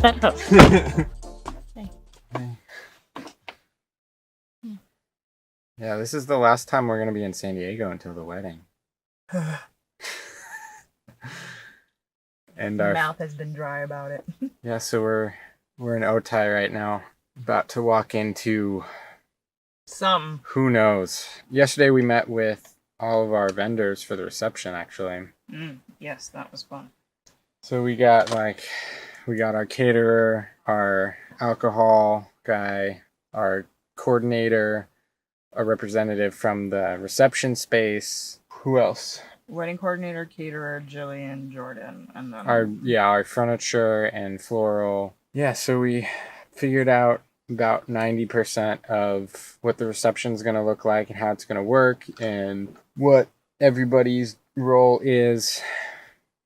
Shut up. Hey. Yeah, this is the last time we're gonna be in San Diego until the wedding. And My our mouth has been dry about it. yeah, so we're in Otay right now, about to walk into who knows. Yesterday we met with all of our vendors for the reception, actually. Yes, that was fun. So we got our caterer, our alcohol guy, our coordinator, a representative from the reception space. Who else? Wedding coordinator, caterer, Jillian, Jordan, and then our furniture and floral. Yeah, so we figured out about 90% of what the reception's going to look like and how it's going to work and what everybody's role is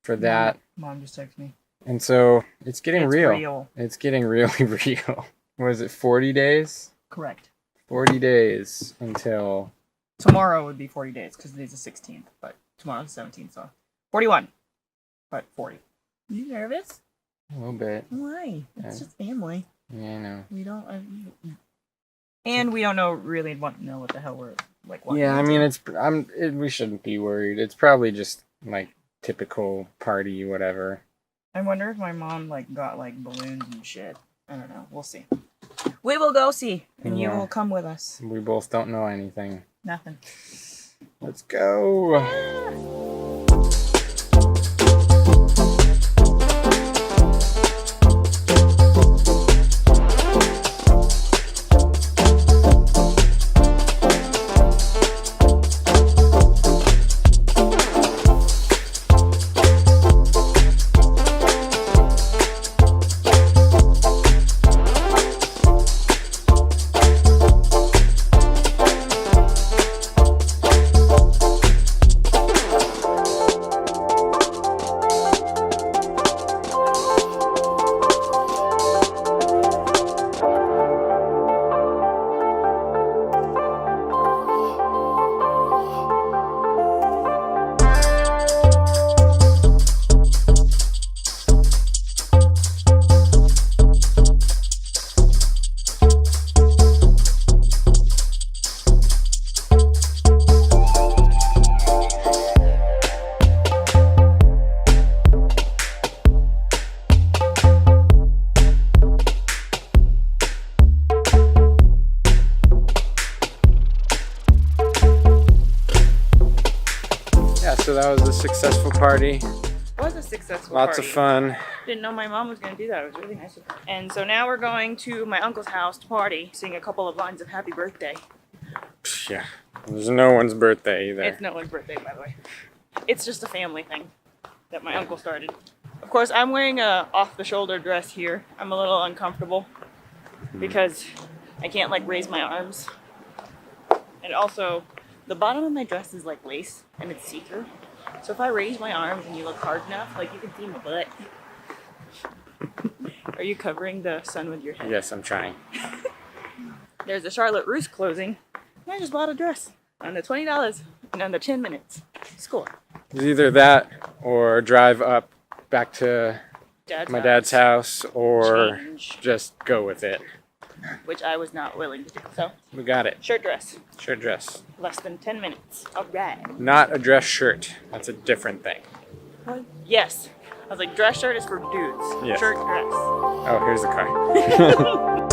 for that. Mom just texted me. And so it's getting real. Real. It's getting really real. Was it 40 days? Correct. 40 days until Tomorrow would be 40 days because today's the 16th, but tomorrow's the 17th, so 41. But 40. You nervous? a little bit. Why? It's just family. Yeah, I know. We don't. And we don't know what the hell we're like. Yeah, I mean, we shouldn't be worried. It's probably just like typical party, whatever. I wonder if my mom got balloons and shit. I don't know. We'll see. We will go see, and you will come with us. We both don't know anything. Nothing. Let's go. So that was a successful party. It was a successful Lots party. of fun. Didn't know my mom was going to do that. It was really nice of her. And so now we're going to my uncle's house to party, sing a couple of lines of Happy Birthday. Yeah, there's no one's birthday either. It's no one's birthday, by the way. It's just a family thing that my uncle started. Of course, I'm wearing a off-the-shoulder dress here. I'm a little uncomfortable because I can't raise my arms. And also, the bottom of my dress is lace and it's see-through. So if I raise my arms and you look hard enough, you can see my butt. Are you covering the sun with your head? Yes, I'm trying. There's a Charlotte Russe closing. And I just bought a dress under $20 in under 10 minutes. Score. It's either that or drive up back to my dad's house or just go with it. Which I was not willing to do. So we got it. Shirt dress. Shirt dress. Less than 10 minutes. All right. Not a dress shirt. That's a different thing. What? Yes. I was like, dress shirt is for dudes. Yes. Shirt dress. Oh, here's the car.